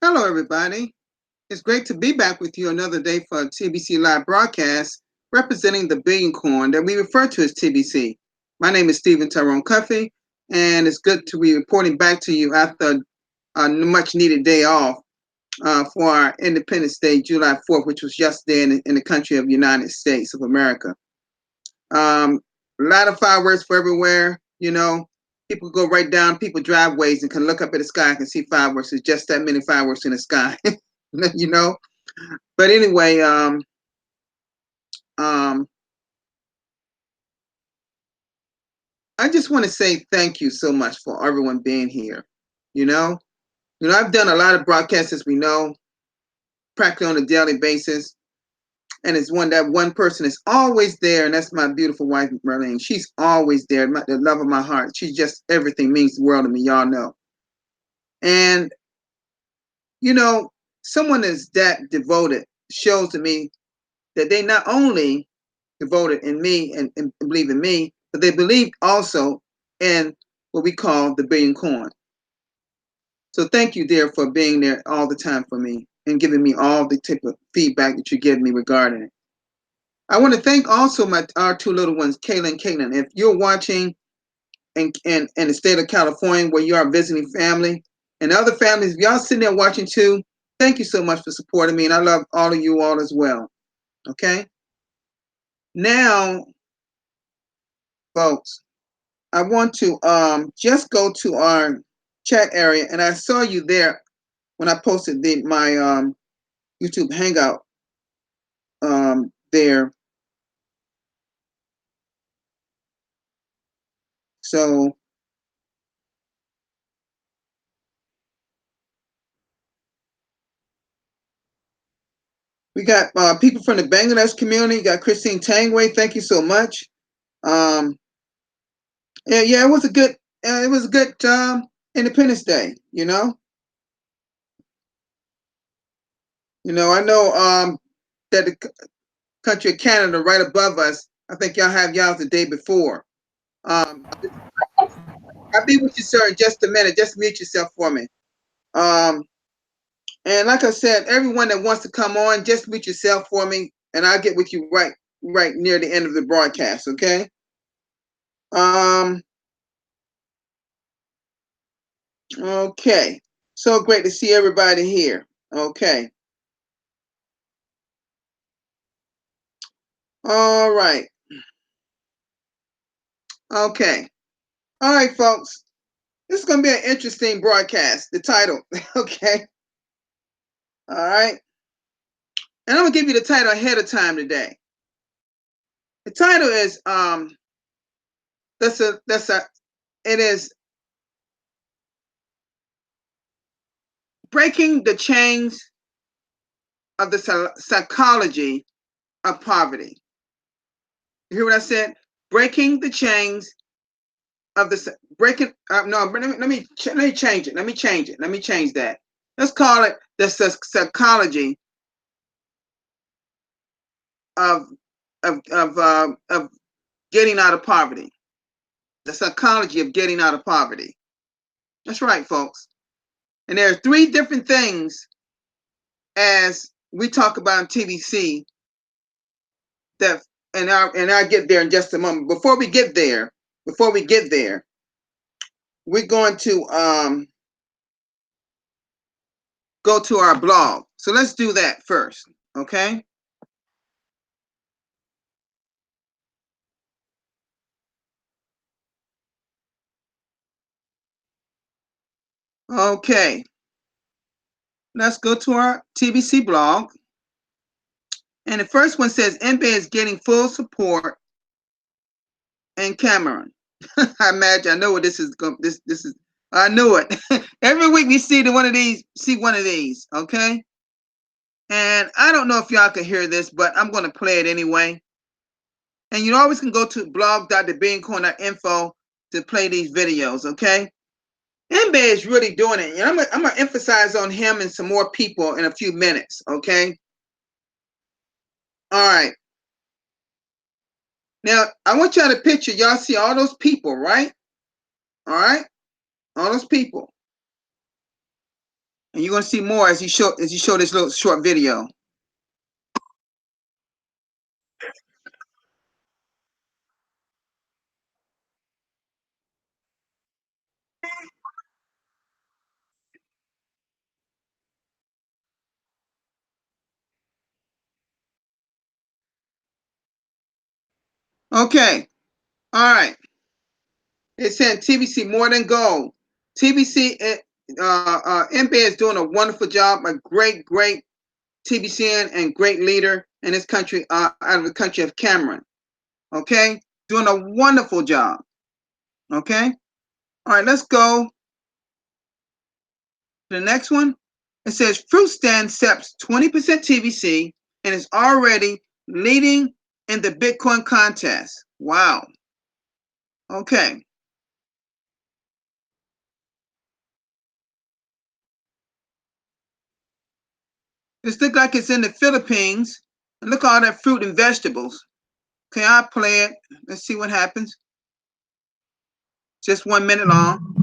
Hello, everybody. It's great to be back with you another day for a TBC live broadcast representing the Billion Coin that we refer to as TBC. My name is Stephen Tyrone Cuffey, and it's good to be reporting back to you after a much needed day off for our Independence Day, July 4th, which was yesterday in the country of the United States of America. A lot of fireworks for everywhere, you know. People go right down people driveways and can look up at the sky and can see fireworks. There's just that many fireworks in the sky, you know. But anyway, um, I just want to say thank you so much for everyone being here. You know, I've done a lot of broadcasts, as we know, practically on a daily basis, and it's that one person is always there, and that's my beautiful wife, Marlene. She's always there, the love of my heart. She's just everything, means the world to me. Y'all know. And someone is that devoted shows to me that they not only devoted in me and believe in me, but they believe also in what we call the Billion Coin. So thank you, dear, for being there all the time for me and giving me all the type of feedback that you give me regarding it. I want to thank also our two little ones, Kayla and Caitlin. If you're watching in the state of California where you are visiting family and other families, if y'all sitting there watching too, thank you so much for supporting me, and I love all of you all as well. Okay? Now, folks, I want to just go to our chat area, and I saw you there when I posted my YouTube Hangout there. So we got people from the Bangladesh community. You got Christine Tangway. Thank you so much. Yeah, it was a good Independence Day. I know that the country of Canada right above us. I think y'all have y'all the day before. I'll be with you, sir, in just a minute. Just mute yourself for me. And like I said, everyone that wants to come on, just mute yourself for me, and I'll get with you right near the end of the broadcast. Okay. Okay. So great to see everybody here. Okay. All right. Okay. All right, folks. This is going to be an interesting broadcast. The title. Okay. All right. And I'm going to give you the title ahead of time today. The title is it is Breaking the Chains of the Psychology of Poverty. You hear what I said? Breaking the chains of the breaking. No, let me change it. Let me change that. Let's call it the psychology of getting out of poverty. The psychology of getting out of poverty. That's right, folks. And there are three different things, as we talk about in TBC, that and I'll get there in just a moment. Before we get there, we're going to go to our blog. So let's do that first, okay? Okay. Let's go to our TBC blog. And the first one says NBA is getting full support in Cameroon. I imagine I know what this is. This is. I knew it. Every week we see one of these. Okay. And I don't know if y'all can hear this, but I'm going to play it anyway. And you always can go to blog.thebillioncoin.info to play these videos. Okay. NBA is really doing it. And I'm going to emphasize on him and some more people in a few minutes. Okay. All right. Now, I want y'all to picture, y'all see all those people, right? All right? All those people. And you're gonna see more as you show this little short video. Okay. All right. It said TBC more than gold. TBC MBA is doing a wonderful job. A great TBCN and great leader in this country, out of the country of Cameroon. Okay, doing a wonderful job. Okay. All right. Let's go to the next one. It says fruit stand accepts 20% TBC and is already leading in the Bitcoin contest. Wow. Okay. This look like it's in the Philippines. And look at all that fruit and vegetables. Okay, I'll play it. Let's see what happens. Just 1 minute long.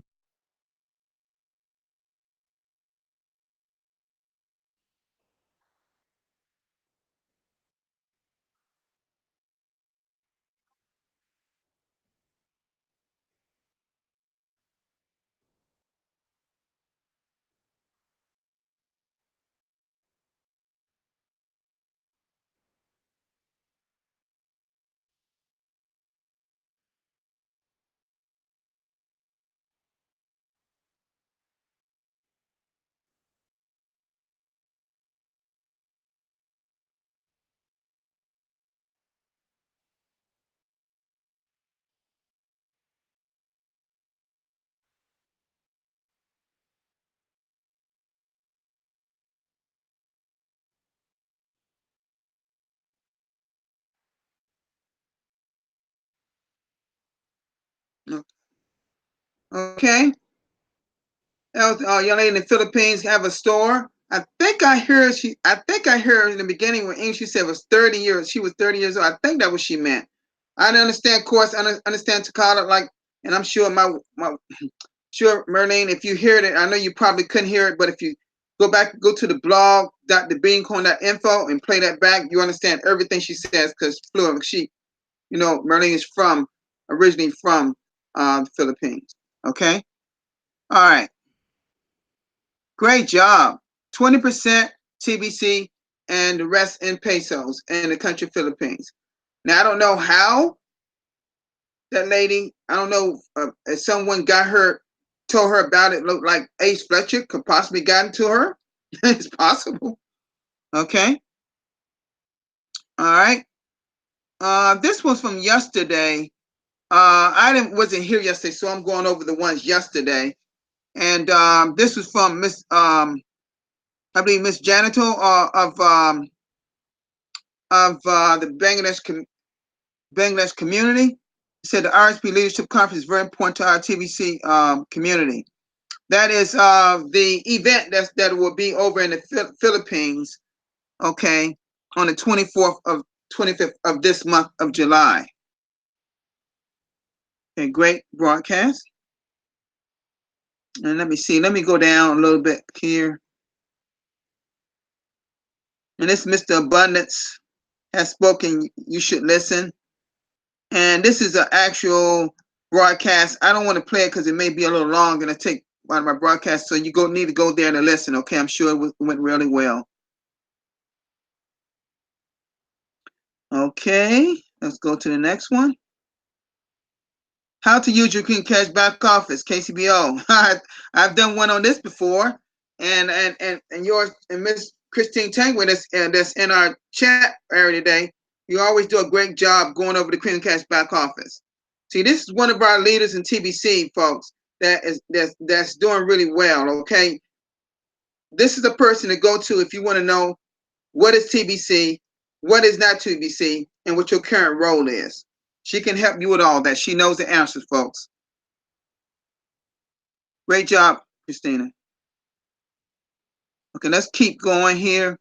Okay. Young lady in the Philippines have a store. I think I heard in the beginning when English she said was 30 years. She was 30 years old. I think that what she meant. I don't understand, of course, I understand Takala, like, and I'm sure sure, Merlene, if you heard it, I know you probably couldn't hear it, but if you go to the blog, thebillioncoin.info and play that back, you understand everything she says because fluent. Merlene is originally from the Philippines. Okay? All right. Great job. 20% TBC and the rest in pesos in the country of Philippines. Now, I don't know how that lady, I don't know if someone told her about it, looked like Ace Fletcher could possibly gotten to her. It's possible. Okay. All right. This was from yesterday. I wasn't here yesterday, so I'm going over the ones yesterday. And this was from I believe Miss Janitor of the Bangladesh community. He said the RSP Leadership Conference is very important to our TBC community. That is the event that will be over in the Philippines, okay, on the 25th of this month of July. Okay, great broadcast. And let me go down a little bit here. And this Mr. Abundance has spoken, you should listen. And this is an actual broadcast. I don't want to play it because it may be a little long and I take one of my broadcasts. So you need to go there and listen. Okay, I'm sure it went really well. Okay, let's go to the next one. How to use your Green Cash back office, KCBO. I've done one on this before, and yours and Miss Christine Tangway that's in our chat area today. You always do a great job going over the Green Cash back office. See, this is one of our leaders in TBC, folks. That's doing really well. Okay, this is a person to go to if you want to know what is TBC, what is not TBC, and what your current role is. She can help you with all that. She knows the answers, folks. Great job, Christina. Okay, let's keep going here.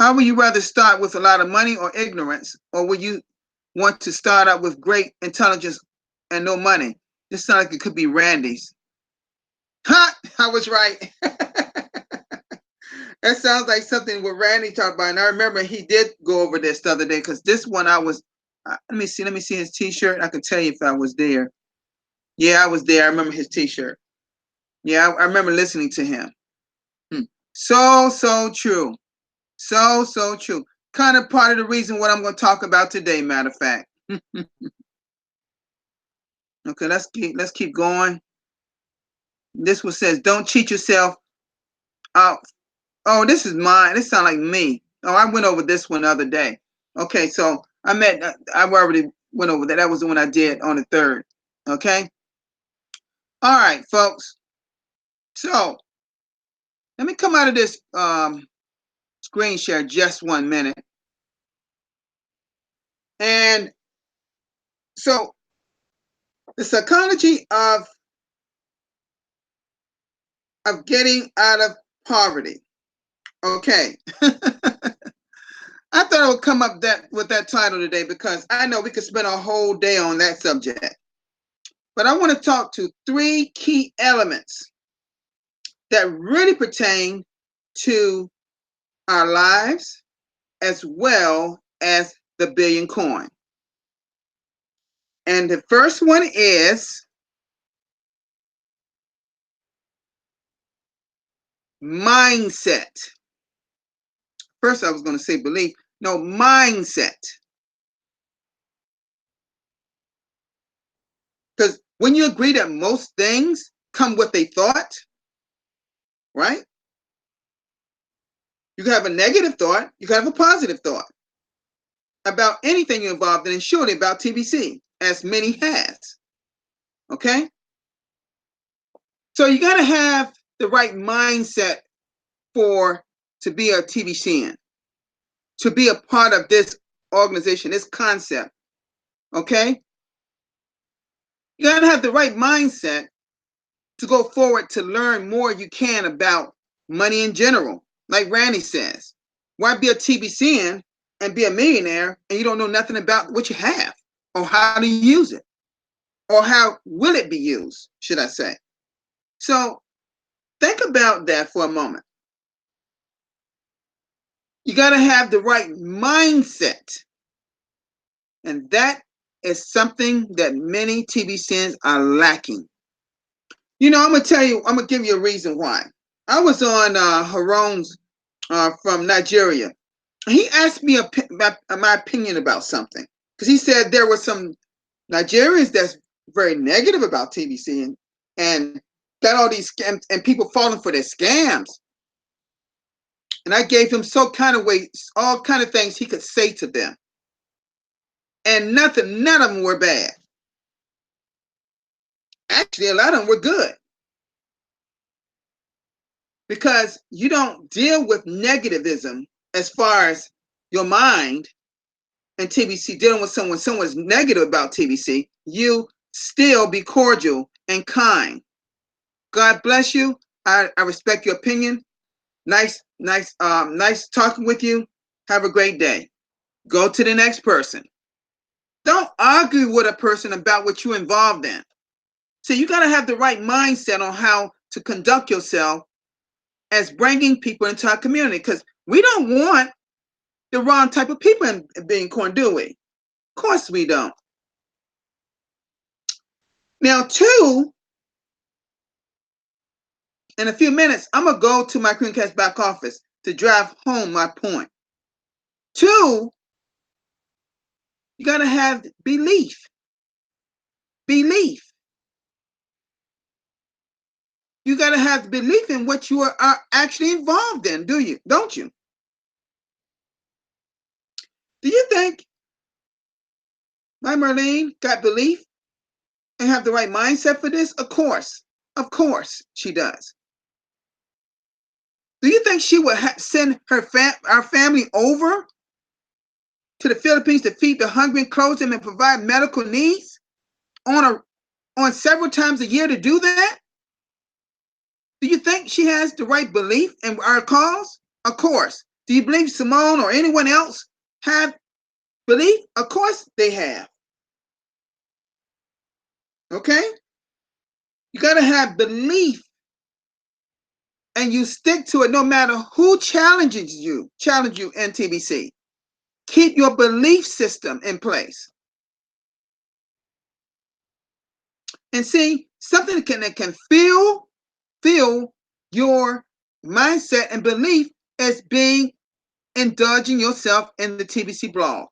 How would you rather start with a lot of money or ignorance, or would you want to start out with great intelligence and no money? This sounds like it could be Randy's. Ha! I was right. That sounds like something what Randy talked about. And I remember he did go over this the other day because this one I was, let me see his t-shirt. I can tell you if I was there. Yeah, I was there. I remember his t-shirt. Yeah, I remember listening to him. So true. So true. Kind of part of the reason what I'm going to talk about today, matter of fact. Okay, let's keep going. This one says, don't cheat yourself out. Oh, this is mine. This sounds like me. Oh, I went over this one the other day. Okay, so I already went over that. That was the one I did on the 3rd. Okay. All right, folks. So let me come out of this screen share just 1 minute. And so the psychology of getting out of poverty. Okay. I thought I would come up with that title today because I know we could spend a whole day on that subject. But I want to talk to 3 key elements that really pertain to our lives as well as the billion coin. And the first one is mindset. First, I was going to say belief. No, mindset. Because when you agree that most things come with a thought, right? You can have a negative thought, you can have a positive thought about anything you're involved in, and surely about TBC, as many has. Okay? So you got to have the right mindset to be a TBCN, to be a part of this organization, this concept. Okay? You got to have the right mindset to go forward to learn more you can about money in general. Like Randy says, why be a TBCN and be a millionaire and you don't know nothing about what you have or how to use it or how will it be used, should I say. So think about that for a moment. You got to have the right mindset. And that is something that many TBCNs are lacking. You know, I'm going to give you a reason why. I was on Haron's from Nigeria. He asked me my opinion about something because he said there were some Nigerians that's very negative about TBC and got all these scams and people falling for their scams. And I gave him all kind of things he could say to them. And none of them were bad. Actually, a lot of them were good. Because you don't deal with negativism as far as your mind and TBC dealing with someone's negative about TBC, you still be cordial and kind. God bless you. I respect your opinion. Nice talking with you. Have a great day. Go to the next person. Don't argue with a person about what you're involved in. So you got to have the right mindset on how to conduct yourself as bringing people into our community, because we don't want the wrong type of people in being corn, do we? Of course we don't. Now, 2, in a few minutes, I'm going to go to my Creamcast back office to drive home my point. 2, you got to have belief. Belief. You got to have belief in what you are actually involved in, don't you? Do you think my Marlene got belief and have the right mindset for this? Of course she does. Do you think she would send our family over to the Philippines to feed the hungry and clothe them and provide medical needs on several times a year to do that? Do you think she has the right belief in our cause? Of course. Do you believe Simone or anyone else have belief? Of course they have. Okay? You got to have belief and you stick to it no matter who challenges you, in TBC. Keep your belief system in place. And see, something that can fill your mindset and belief as being indulging yourself in the TBC blog.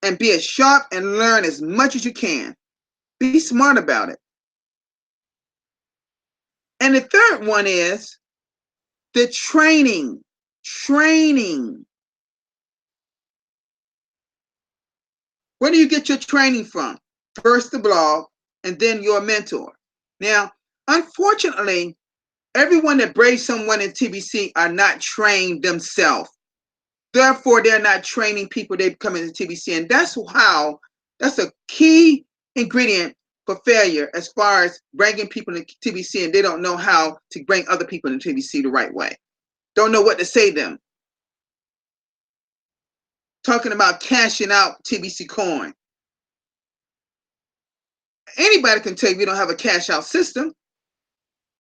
And be as sharp and learn as much as you can. Be smart about it. And the third one is the training. Where do you get your training from? First the blog, and then your mentor. Now, unfortunately, everyone that braves someone in TBC are not trained themselves. Therefore, they're not training people they come into TBC. And that's a key ingredient for failure as far as bringing people into TBC, and they don't know how to bring other people into TBC the right way. Don't know what to say to them. Talking about cashing out TBC coin. Anybody can tell you we don't have a cash out system.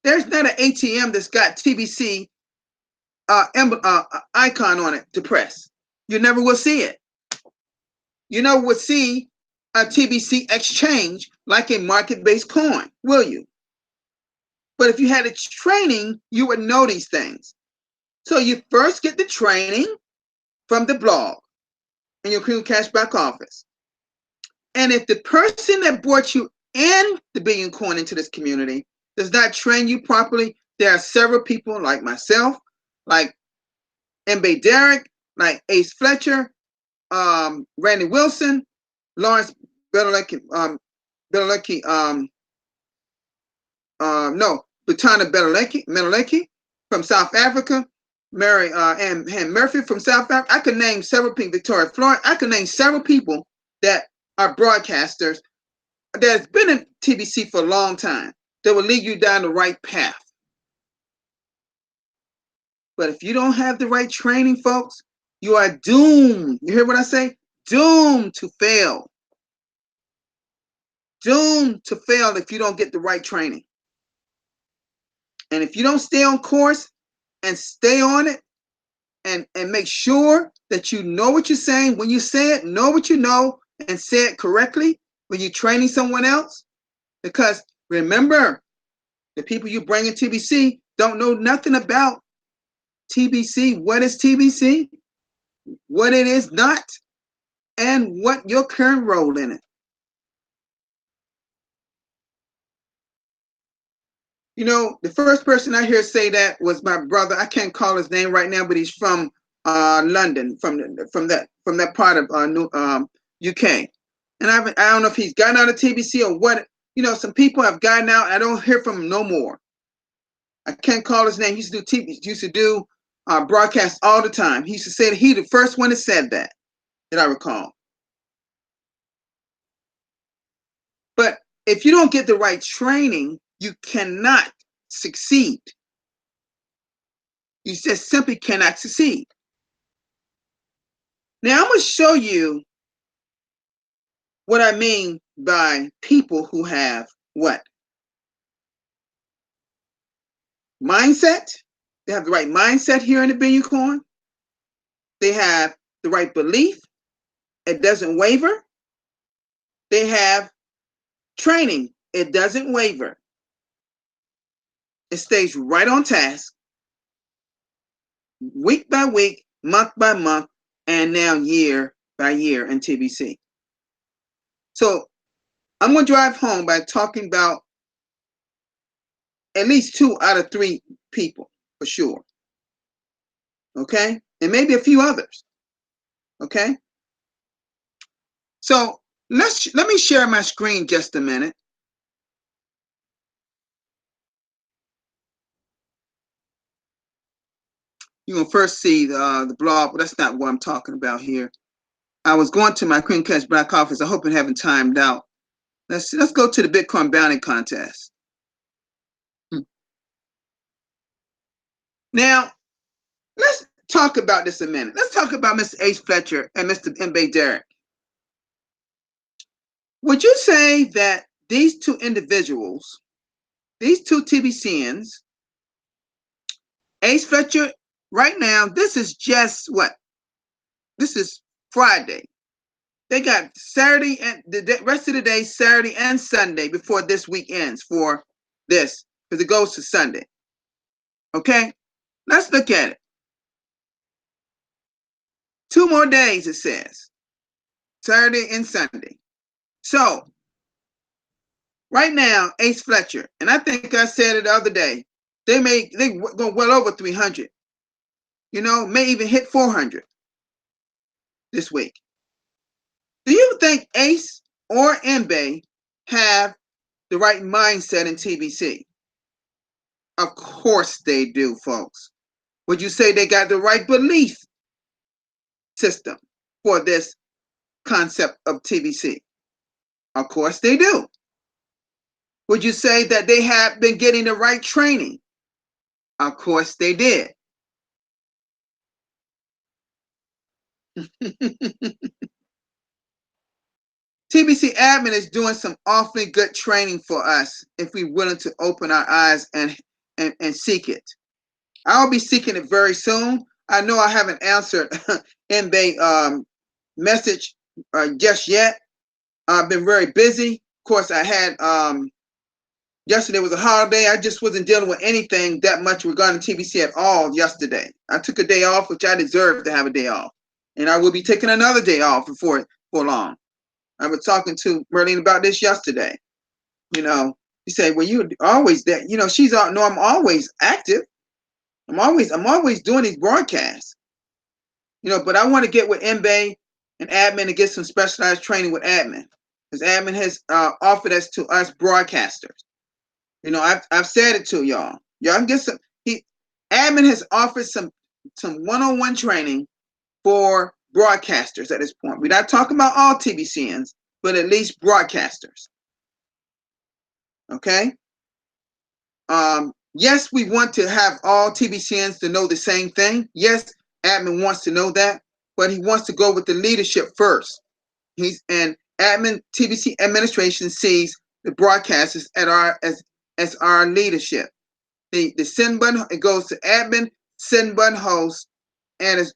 There's not an ATM that's got TBC icon on it to press. You never will see it. You never will see a TBC exchange like a market-based coin, will you? But if you had a training, you would know these things. So you first get the training from the blog in your Cream Cash back office. And if the person that brought you in the Billion Coin into this community does not train you properly, there are several people like myself, like M.B. Derrick, like Ace Fletcher, Randy Wilson, Lawrence Betalecki, Batana Betalecki from South Africa, Mary Ann Murphy from South Africa. I could name several people, Victoria Florence. I could name several people that are broadcasters that's been in TBC for a long time that will lead you down the right path. But if you don't have the right training, folks, you are doomed. You hear what I say? Doomed to fail. Doomed to fail if you don't get the right training. And if you don't stay on course and stay on it and make sure that you know what you're saying, when you say it, know what you know and say it correctly when you're training someone else. Because remember, the people you bring in TBC don't know nothing about TBC, what is TBC, what it is not, and what your current role in it. You know, the first person I hear say that was my brother. I can't call his name right now, but he's from London, from that part of UK. And I don't know if he's gotten out of TBC or what. You know, some people have gotten out. I don't hear from him no more. I can't call his name. He used to do TV, used to do broadcasts all the time. He used to say that he the first one that said that I recall. But if you don't get the right training, you cannot succeed. You just simply cannot succeed. Now I'm going to show you what I mean by people who have what? Mindset. They have the right mindset here in the Billion Coin. They have the right belief. It doesn't waver. They have training. It doesn't waver. It stays right on task, week by week, month by month, and now year by year in TBC. So I'm going to drive home by talking about at least 2 out of 3 people for sure. Okay? And maybe a few others. Okay? So let me share my screen just a minute. You're going to first see the blog, but that's not what I'm talking about here. I was going to my Cream Cash back office. I hope I haven't timed out. Let's go to the Bitcoin bounty contest. Now, let's talk about this a minute. Let's talk about Mr. Ace Fletcher and Mr. M.B. Derrick. Would you say that these 2 individuals, these 2 TBCians, Ace Fletcher, right now, this is just what? This is Friday. They got Saturday and the rest of the day, Saturday and Sunday before this week ends for this, because it goes to Sunday. Okay, let's look at it. 2 more days, it says, Saturday and Sunday. So right now, Ace Fletcher, and I think I said it the other day, they go well over 300. You know, may even hit 400 this week. Do you think Ace or Mbe have the right mindset in TBC? Of course they do, folks. Would you say they got the right belief system for this concept of TBC? Of course they do. Would you say that they have been getting the right training? Of course they did. TBC admin is doing some awfully good training for us if we're willing to open our eyes and seek it. I'll be seeking it very soon. I know I haven't answered in the message just yet. I've been very busy. Of course, I had yesterday was a holiday. I just wasn't dealing with anything that much regarding TBC at all yesterday. I took a day off, which I deserve to have a day off, and I will be taking another day off for long. I was talking to Merlene about this yesterday. You know, she said, "Well, you always that." You know, she's all no. I'm always active. I'm always doing these broadcasts. You know, but I want to get with Mbe and admin to get some specialized training with admin, because admin has offered us to us broadcasters. You know, I've said it to y'all. Y'all can get some. Admin has offered some one-on-one training for broadcasters at this point. We're not talking about all TBCNs, but at least broadcasters. Okay. Yes, we want to have all TBCNs to know the same thing. Yes, admin wants to know that, but he wants to go with the leadership first. And admin TBC administration sees the broadcasters as our leadership. The send button, it goes to admin, send button host, and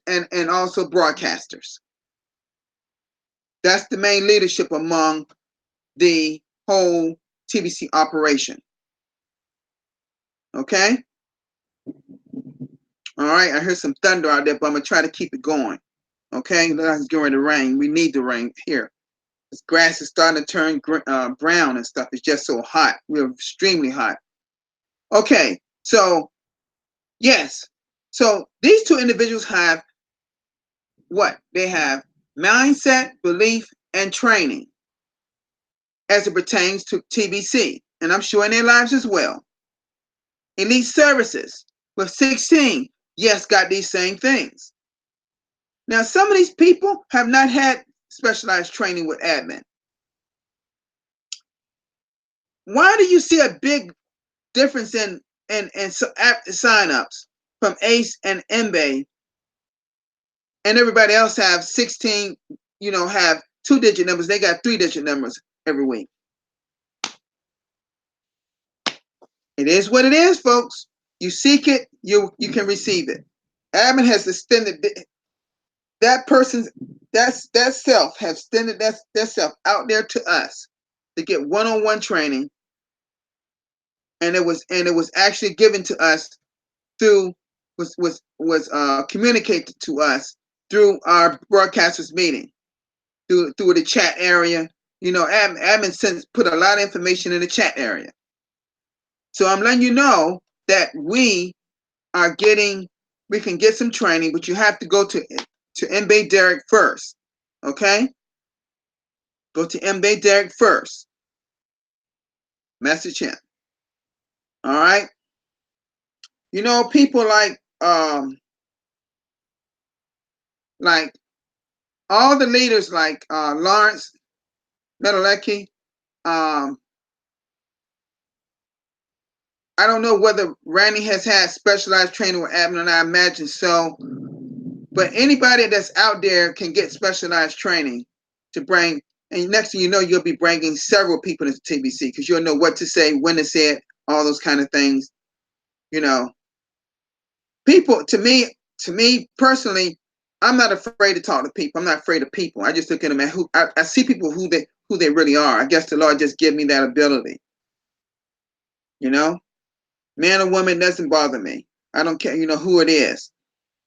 also broadcasters. That's the main leadership among the whole TBC operation. Okay. All right. I hear some thunder out there, but I'm gonna try to keep it going. Okay. It's going to rain. We need the rain here. This grass is starting to turn brown and stuff. It's just so hot. We're extremely hot. Okay. So yes. So these two individuals have what? They have mindset, belief, and training as it pertains to TBC, and I'm sure in their lives as well. Elite Services with 16, yes, got these same things. Now, some of these people have not had specialized training with admin. Why do you see a big difference in signups from Ace and Mbe, and everybody else have 16, you know, have 2-digit numbers? They got 3-digit numbers every week. It is what it is, folks. You seek it, you can receive it. Admin has extended that person's that self has extended that self out there to us to get one-on-one training, and it was actually given to us through was communicated to us through our broadcasters meeting, through the chat area. You know, admin since put a lot of information in the chat area. So I'm letting you know that we can get some training, but you have to go to Mbe Derek first. Okay? Go to Mbe Derek first. Message him. All right? You know, people like all the leaders like Lawrence Medalecki, I don't know whether Randy has had specialized training with admin, and I imagine so. But anybody that's out there can get specialized training to bring. And next thing you know, you'll be bringing several people into TBC because you'll know what to say, when to say it, all those kind of things. You know, people, to me personally, I'm not afraid to talk to people. I'm not afraid of people. I just look at them at who I see people who they really are. I guess the Lord just gave me that ability. You know, man or woman doesn't bother me. I don't care. Who it is.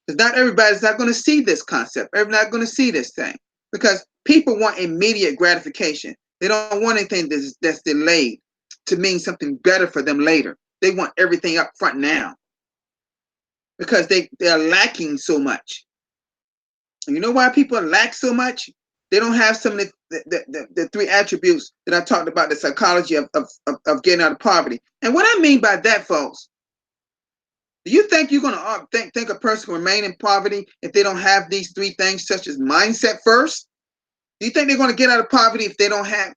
Because not everybody's not going to see this concept. Everybody's not going to see this thing. Because people want immediate gratification. They don't want anything that's delayed to mean something better for them later. They want everything up front now because they're lacking so much. And you know why people lack so much? They don't have some of the three attributes that I talked about, the psychology of getting out of poverty. And what I mean by that, folks, do you think you're going to think a person can remain in poverty if they don't have these three things, such as mindset first? Do you think they're going to get out of poverty if they don't have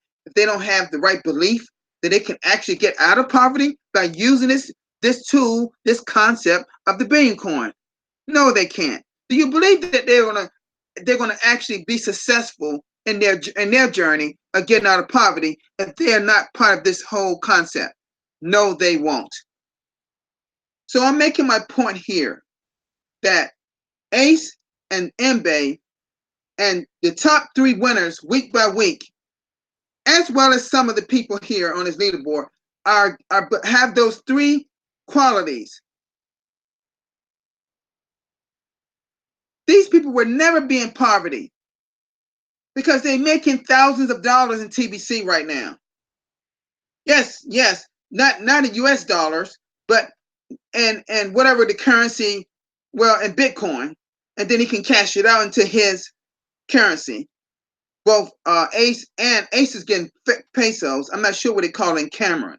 the right belief that they can actually get out of poverty by using this tool, this concept of the billion coin? No, they can't. Do you believe that they're gonna actually be successful in their journey of getting out of poverty if they are not part of this whole concept? No, they won't. So I'm making my point here that Ace and Mbe and the top three winners week by week, as well as some of the people here on this leaderboard, have those three qualities. These people will never be in poverty because they're making thousands of dollars in TBC right now. Yes, not in US dollars, but and whatever the currency, well, in Bitcoin, and then he can cash it out into his currency. Both Ace is getting pesos. I'm not sure what they call it in Cameroon,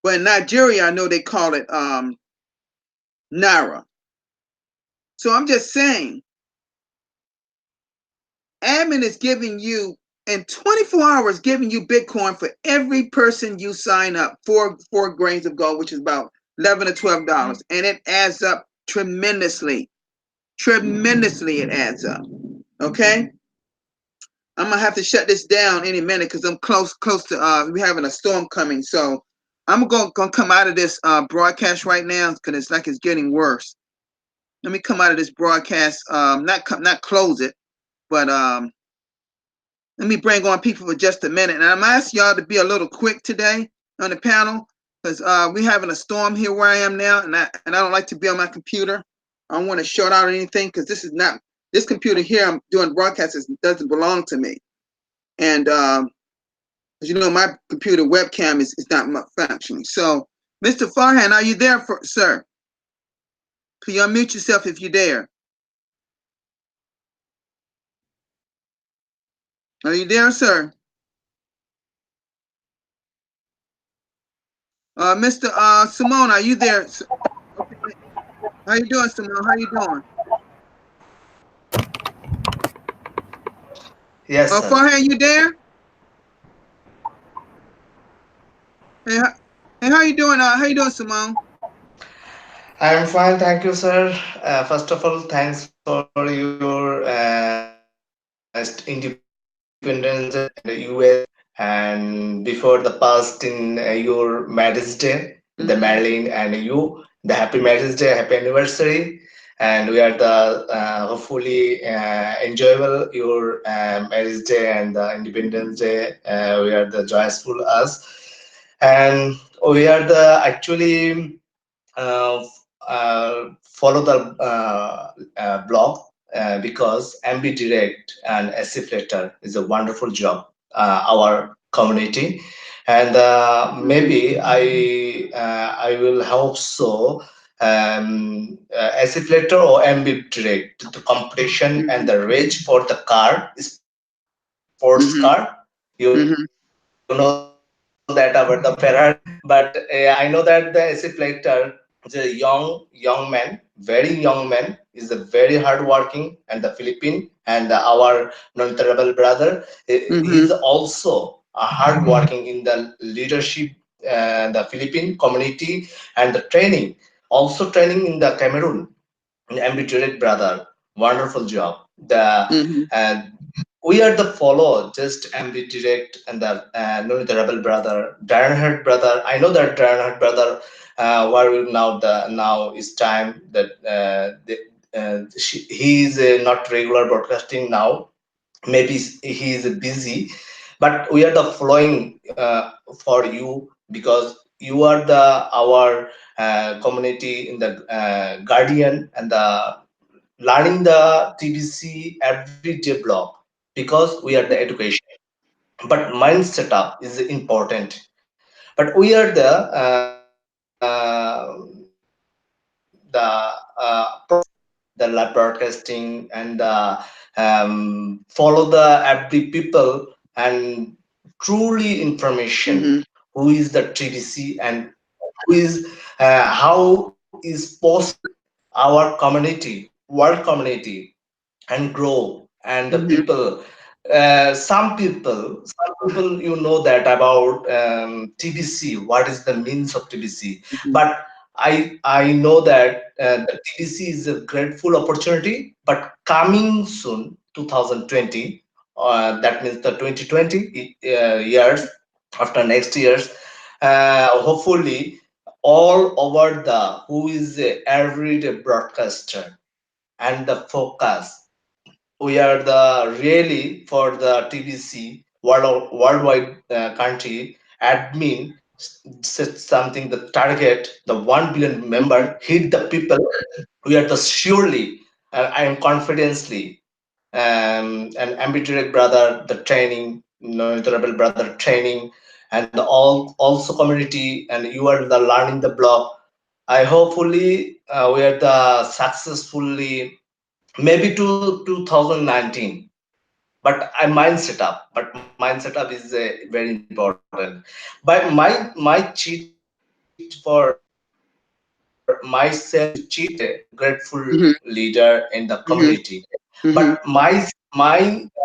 but in Nigeria, I know they call it naira. So I'm just saying, admin is giving you in 24 hours, giving you Bitcoin for every person you sign up, four grains of gold, which is about $11 to $12, and it adds up tremendously. Tremendously, it adds up. Okay. I'm gonna have to shut this down any minute because I'm close to we having a storm coming. So I'm gonna come out of this broadcast right now because it's like it's getting worse. Let me come out of this broadcast. Not close it, but let me bring on people for just a minute. And I'm asking y'all to be a little quick today on the panel because we're having a storm here where I am now, and I don't like to be on my computer. I don't want to shut out anything because this computer here I'm doing broadcasts doesn't belong to me. And as you know, my computer webcam is not functioning. So, Mr. Farhan, are you there, sir? Can you unmute yourself if you're there? Are you there, sir? Mr. Simone, are you there? Okay. How you doing, Simone? How you doing? Yes, sir. Farhan, you there? Hey, how you doing? How you doing, Simone? I'm fine, thank you, sir. First of all, thanks for your independence in the US and before the past in your marriage day, the Marilyn and you, the happy marriage day, happy anniversary. And we are the hopefully enjoyable your marriage day and the independence day. We are the joyful us, and we are the actually follow the blog because MB Direct and SF Letter is a wonderful job, our community, and maybe I will hope so. SF Letter or MB Direct, the competition and the range for the car, sports car. You know that about the Ferrari, but I know that the SF Letter is a young man, very young man, is a very hardworking and the Philippine and our non-terrible brother. He is also a hardworking in the leadership, the Philippine community and the training, also training in the Cameroon. Ambitious brother, wonderful job. The we are the follow, just MB Direct and the no, the Rebel brother, Darren Hurt brother. I know that Darren Hurt brother. Where we now the now is time that he is not regular broadcasting now. Maybe he is busy, but we are the following for you because you are the our community in the guardian and the learning the TBC everyday blog because we are the education. But mind setup is important. But we are the the live broadcasting and follow the every people and truly information Mm-hmm. who is the TDC and who is how is possible our community, world community and grow and the Mm-hmm. people some people you know that about TBC, what is the means of TBC, Mm-hmm. but I know that the TBC is a grateful opportunity, but coming soon 2020, that means the 2020 years after next years, hopefully all over the who is a everyday broadcaster and the focus, we are the really for the TBC worldwide country admin set something the target the 1 billion Mm-hmm. member hit the people. We are the surely I am confidently and ambidextrous brother the training, the rebel brother training and all also community and you are the learning the blog. I hopefully we are the successfully maybe to 2019, but I mind setup, but mind setup is very important. But my cheat for myself is to cheat a grateful leader in the community, Mm-hmm. but my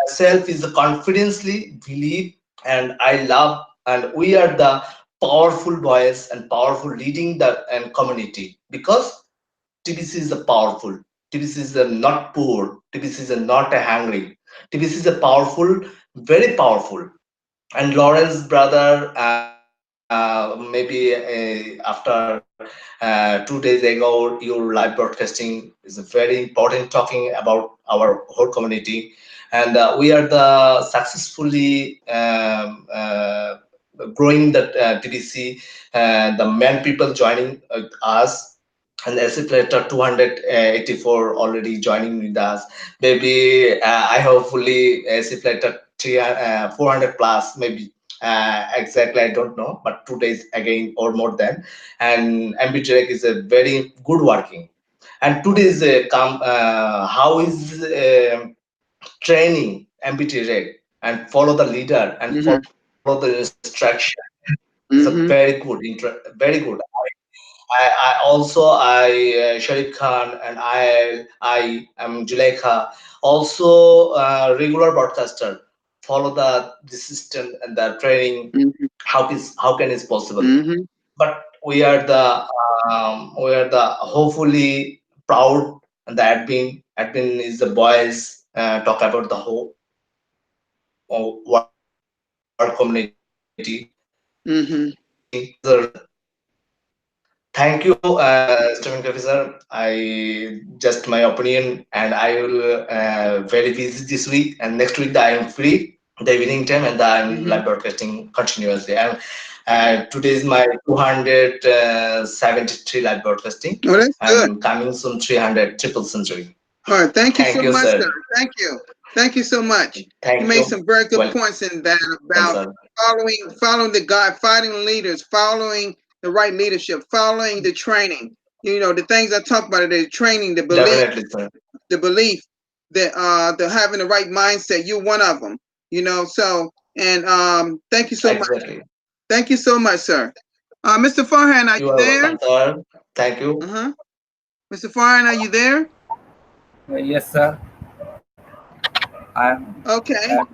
self is confidently believe and I love and we are the powerful voice and powerful leading the and community because TBC is a powerful. TBC is a not poor. TBC is a not a hungry. TBC is a powerful, very powerful. And Lawrence brother, maybe after 2 days ago, your live broadcasting is very important talking about our whole community, and we are the successfully growing the TBC, the men people joining us and accelerator 284 already joining with us. Maybe I hopefully accelerator 400 plus maybe. Exactly, I don't know, but 2 days again or more than. And MB is a very good working. And today's how is training MB and follow the leader and Mm-hmm. follow the instruction is a very good, very good. I also Sharif Khan and I am Julekha also regular broadcaster follow the system and the training Mm-hmm. how can is possible, Mm-hmm. but we are the hopefully proud and the admin is the boys talk about the whole world community and Mm-hmm. thank you, Stephen Covey sir. I just my opinion, and I will very busy this week, and next week I am free the evening time, and I'm Mm-hmm. live broadcasting continuously. And today is my 273 live broadcasting, Oh, that's good. and coming soon 300 triple century. All right. Thank you Thank so you, much, sir. sir. Thank you. Thank you so much. You Thank made you. some very good Welcome, points in that sir. about following the God, fighting leaders, following the right leadership, following the training. You know, the things I talk about, the training, Definitely, sir. the belief that the having the right mindset. You're one of them. You know, so and thank you so much. Exactly. Thank you so much, sir. Mr. Farhan, are You you are there? welcome, sir. Thank you. Uh-huh. Mr. Farhan, are you there? Yes, sir. I'm. Okay. I'm,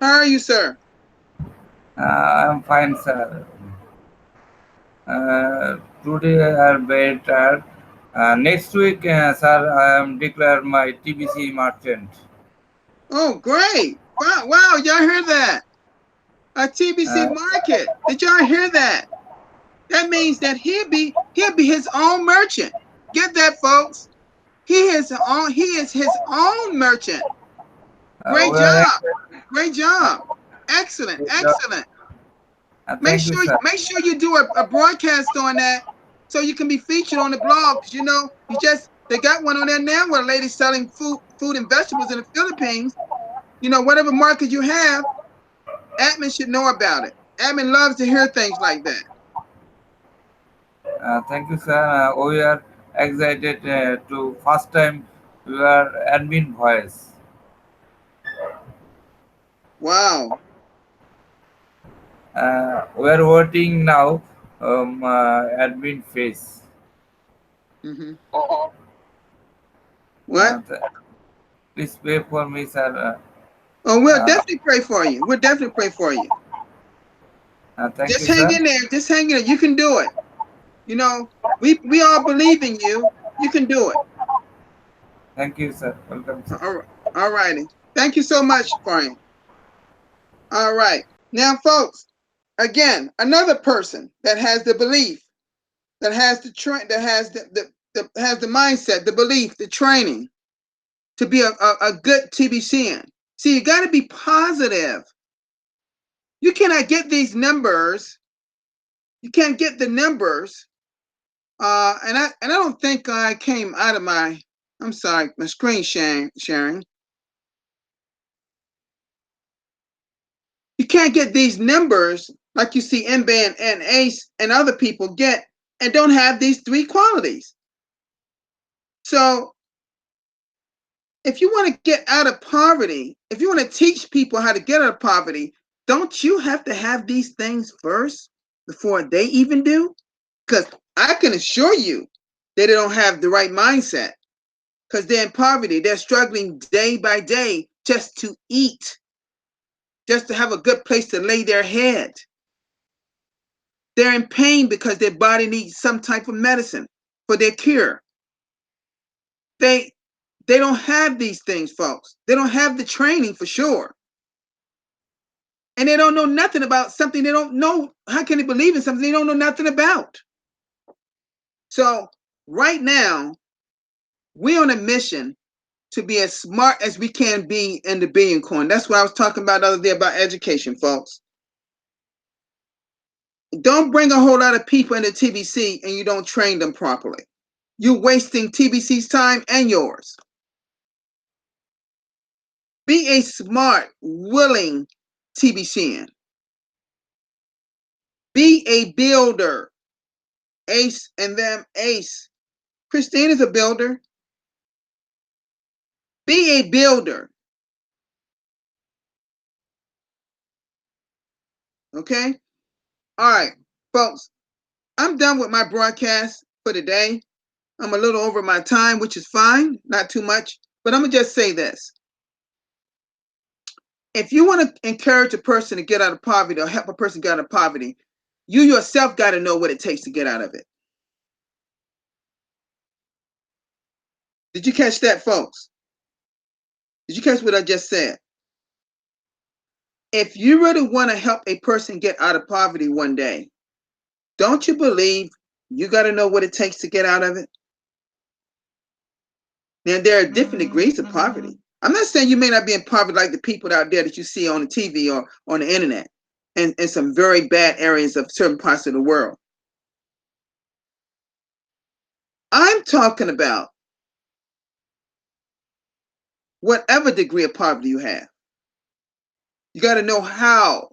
How are you, sir? I'm fine, sir. Today I'm very tired. Next week, sir, I am declare my TBC merchant. Oh, great. Wow, wow, y'all heard that? A TBC Uh, market. Did y'all hear that? That means that he'll be his own merchant. Get that, folks? He is his own merchant. Great we are job. Great job. Excellent. Excellent. thank you, sir. Make sure you do a broadcast on that so you can be featured on the blog. Because you know, they got one on there now where a lady's selling food and vegetables in the Philippines. You know, whatever market you have, admin should know about it. Admin loves to hear things like that. Thank you, sir. We are excited to first time your admin voice. Wow. We are voting now. Admin face. Mm-hmm. What? Th- please pray for me, sir. Oh, we'll Uh, definitely pray for you. We'll definitely pray for you. thank Just you, hang sir. in there. Just hang in there. You can do it. You know, we all believe in you. You can do it. Thank you, sir. Welcome, sir. All right. All righty. Thank you so much, Frank. All right. Now, folks, again, another person that has the belief, that has the that has has the mindset, the belief, the training to be a good TBCN. See, you got to be positive. You cannot get these numbers. You can't get the numbers. And I don't think I came out of my. I'm sorry, my screen sharing. You can't get these numbers like you see M-Band and Ace and other people get and don't have these three qualities. So if you want to get out of poverty, if you want to teach people how to get out of poverty, don't you have to have these things first before they even do? Because I can assure you they don't have the right mindset because they're in poverty. They're struggling day by day just to eat, just to have a good place to lay their head. They're in pain because their body needs some type of medicine for their cure. They don't have these things, folks. They don't have the training for sure. And they don't know nothing about something they don't know. How can they believe in something they don't know nothing about? So right now, we're on a mission to be as smart as we can be in the billion coin. That's what I was talking about the other day about education, folks. Don't bring a whole lot of people into TBC and you don't train them properly. You're wasting TBC's time and yours. Be a smart, willing TBCN. Be a builder. Ace and them, Ace. Christine is a builder. Be a builder. Okay? All right, folks. I'm done with my broadcast for today. I'm a little over my time, which is fine, not too much. But I'm going to just say this. If you want to encourage a person to get out of poverty or help a person get out of poverty, you yourself got to know what it takes to get out of it. Did you catch that, folks? Did you catch what I just said? If you really want to help a person get out of poverty one day, don't you believe you got to know what it takes to get out of it? Now, there are different degrees of poverty. I'm not saying you may not be in poverty like the people out there that you see on the TV or on the internet and in some very bad areas of certain parts of the world. I'm talking about whatever degree of poverty you have. You got to know how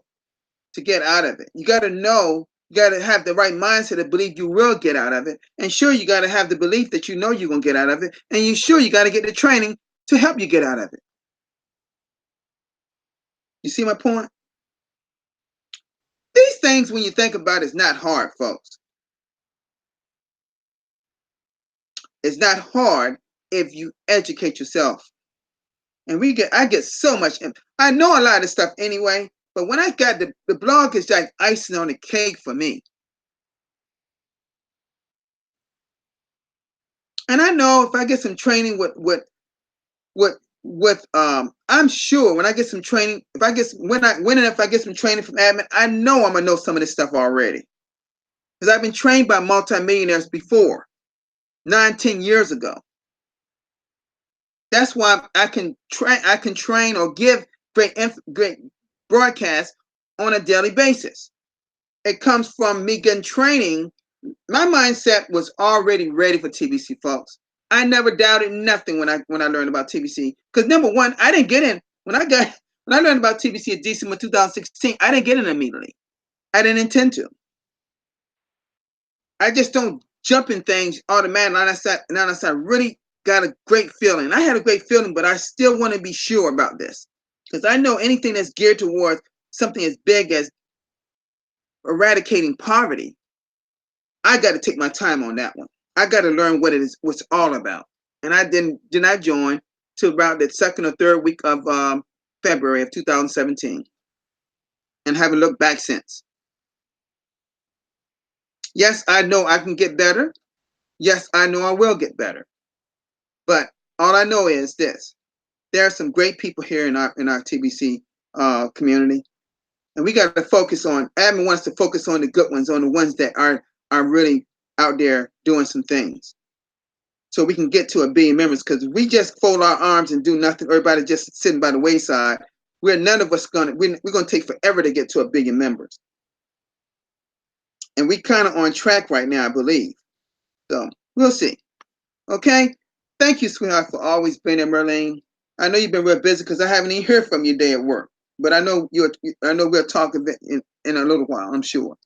to get out of it. You got to know, you got to have the right mindset to believe you will get out of it. And sure, you got to have the belief that you know you're going to get out of it. And you sure you got to get the training to help you get out of it. You see my point? These things, when you think about it, is not hard, folks. It's not hard if you educate yourself. And I get so much. I know a lot of stuff anyway, but when I got the blog is like icing on the cake for me. And I know if I get some training with with I'm sure when I get some training, if I get if I get some training from admin, I know I'm gonna know some of this stuff already. Because I've been trained by multimillionaires before, 9-10 years ago. That's why I can train or give great broadcasts on a daily basis. It comes from me getting training. My mindset was already ready for TBC, folks. I never doubted nothing when I learned about TBC. Because number one, I didn't get in when I learned about TBC in December 2016. I didn't get in immediately. I didn't intend to. I just don't jump in things automatically. And I really got a great feeling. I had a great feeling, but I still want to be sure about this. Because I know anything that's geared towards something as big as eradicating poverty, I got to take my time on that one. I got to learn what it's all about. And I did not join till about the second or third week of February of 2017, and haven't looked back since. Yes, I know I can get better. Yes, I know I will get better. But all I know is this: there are some great people here in our TBC community, and we got to focus on. Admin wants to focus on the good ones, on the ones that are really out there doing some things, so we can get to 1 billion members. Because if we just fold our arms and do nothing, everybody just sitting by the wayside, we're gonna take forever to get to 1 billion members. And we kind of on track right now, I believe. So we'll see. Okay. Thank you, sweetheart, for always being there, Merlene. I know you've been real busy because I haven't even heard from you today at work. But I know we'll talk in a little while, I'm sure.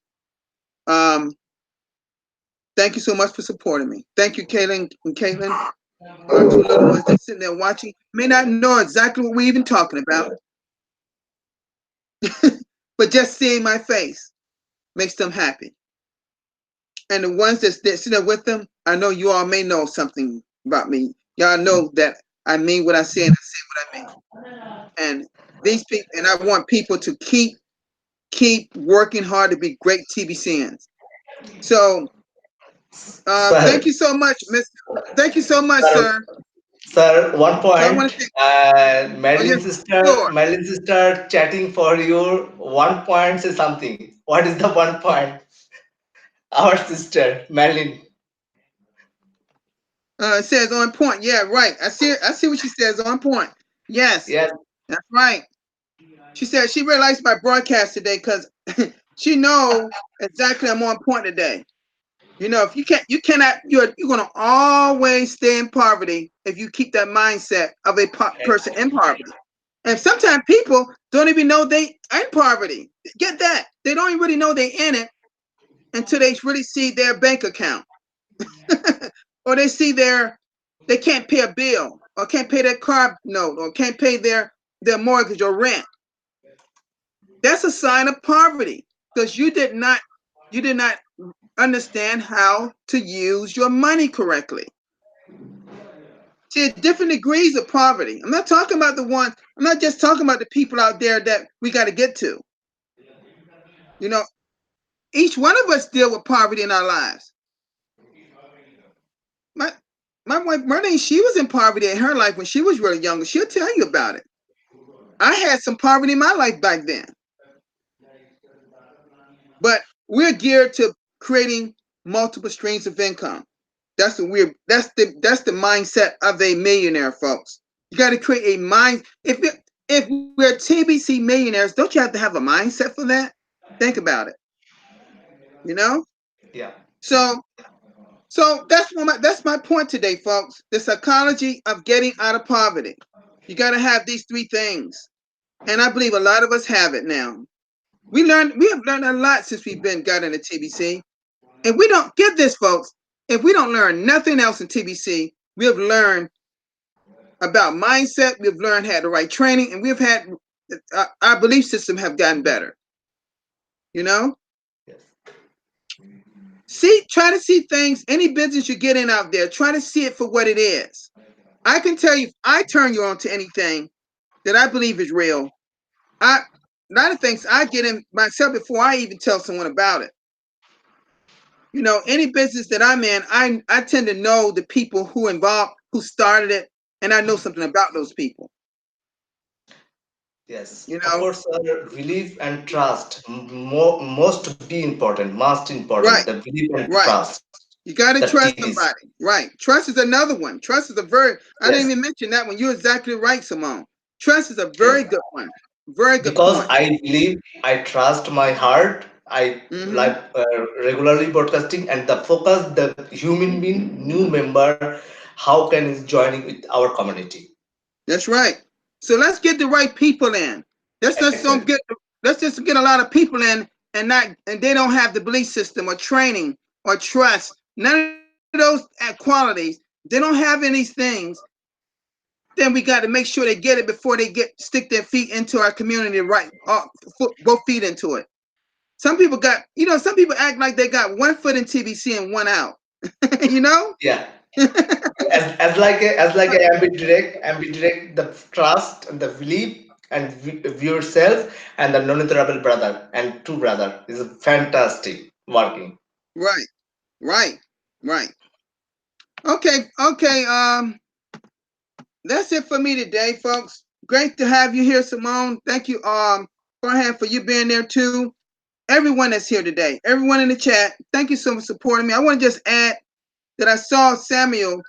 Thank you so much for supporting me. Thank you, Caitlin and Caitlin. Our 2 little ones that sitting there watching may not know exactly what we're even talking about. But just seeing my face makes them happy. And the ones that sit there with them, I know you all may know something about me. Y'all know that I mean what I say and I say what I mean. And these people, and I want people to keep working hard to be great TBCNs. So thank you so much, Miss. Thank you so much, sir. Sir, one point. So I want to Madeline sister chatting for you. 1 point say something. What is the 1 point? Our sister, Madeline. It says on point. Yeah, right. I see what she says, on point. Yes. Yes. That's right. She said she really likes my broadcast today because she knows exactly I'm on point today. You know, if you're gonna always stay in poverty if you keep that mindset of a person in poverty. And sometimes people don't even know they are in poverty. Get that? They don't even really know they're in it until they really see their bank account. Or they see they can't pay a bill, or can't pay their car note, or can't pay their mortgage or rent. That's a sign of poverty, because you did not understand how to use your money correctly. See, different degrees of poverty. I'm not talking about I'm not just talking about the people out there that we got to get to. You know, each one of us deal with poverty in our lives. My wife Marlene, she was in poverty in her life when she was really young. She'll tell you about it. I had some poverty in my life back then. But we're geared to creating multiple streams of income. That's the mindset of a millionaire, folks. You got to create a mind. If we're TBC millionaires, don't you have to have a mindset for that? Think about it. You know? Yeah. So that's my point today, folks. The psychology of getting out of poverty. You got to have these 3 things. And I believe a lot of us have it now. We have learned a lot since we've got into TBC. And we don't get this, folks. If we don't learn nothing else in TBC, we have learned about mindset. We've learned how to write training, and we've had our belief system have gotten better. You know? Yes. Try to see things, any business you get in out there, try to see it for what it is. I can tell you, if I turn you on to anything that I believe is real, a lot of things I get in myself before I even tell someone about it. You know, any business that I'm in, I tend to know the people who started it, and I know something about those people. Yes, You of know, course, belief and trust most be important, most important. right, The belief and right. trust, You got to the trust T's. somebody. Right. Trust is another one. Trust is a very, I Yes, didn't even mention that one. You're exactly right, Simone. Trust is a yes. very good one. Very good Because point. I believe, I trust my heart. I Mm-hmm. like regularly broadcasting, and the focus, the human being, new member, how can is joining with our community. That's right. So let's get the right people in. Let's just don't Exactly. get, let's just get a lot of people in and not, and they don't have the belief system or training or trust. None of those qualities. They don't have any things. Then we got to make sure they get it before they get stick their feet into our community, right? Both feet into it. Some people got, some people act like they got one foot in TBC and one out. you know? Yeah. As like a ambidextrous, the trust and the belief and view yourself, and the non-interruptible brother and two brother is fantastic working. Right, right, right. Okay. That's it for me today, folks. Great to have you here, Simone. Thank you, Farhan, for you being there too. Everyone that's here today, everyone in the chat, thank you so much for supporting me. I want to just add that I saw Samuel.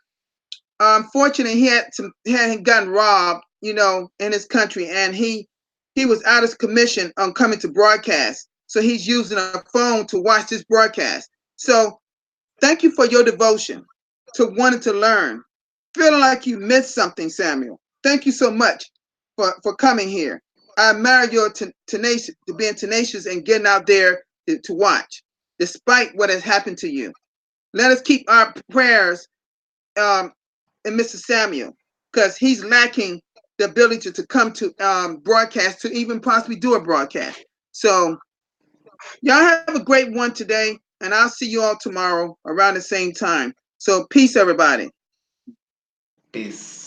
Fortunately, he had gotten robbed, in his country, and he was out of commission on coming to broadcast. So he's using a phone to watch this broadcast. So thank you for your devotion to wanting to learn, feeling like you missed something, Samuel. Thank you so much for coming here. I admire your tenacious, to being tenacious and getting out there to watch, despite what has happened to you. Let us keep our prayers um, in Mr. Samuel, because he's lacking the ability to come to broadcast, to even possibly do a broadcast. So y'all have a great one today, and I'll see you all tomorrow around the same time. So peace, everybody. Peace.